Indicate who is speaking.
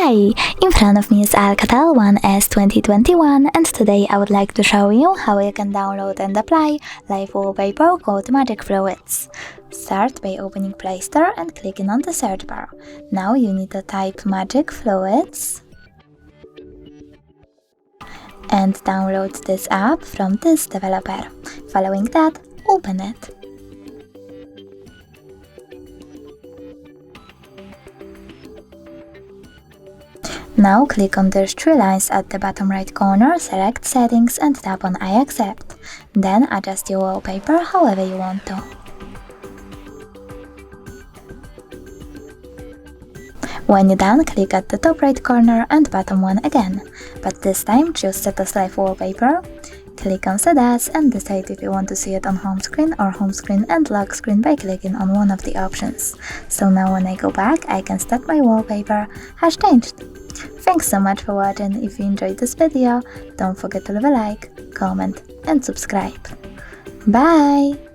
Speaker 1: Hi! In front of me is Alcatel One S 2021 and today I would like to show you how you can download and apply live wallpaper called Magic Fluids. Start by opening Play Store and clicking on the search bar. Now you need to type Magic Fluids and download this app from this developer. Following that, open it. Now click on these three lines at the bottom right corner, select Settings and tap on I accept. Then adjust your wallpaper however you want to. When you're done, click at the top right corner and bottom one again, but this time choose Set as Live Wallpaper. Click on Set As and decide if you want to see it on home screen or home screen and lock screen by clicking on one of the options. So now when I go back, I can start my wallpaper has changed. Thanks so much for watching. If you enjoyed this video, don't forget to leave a like, comment and subscribe. Bye!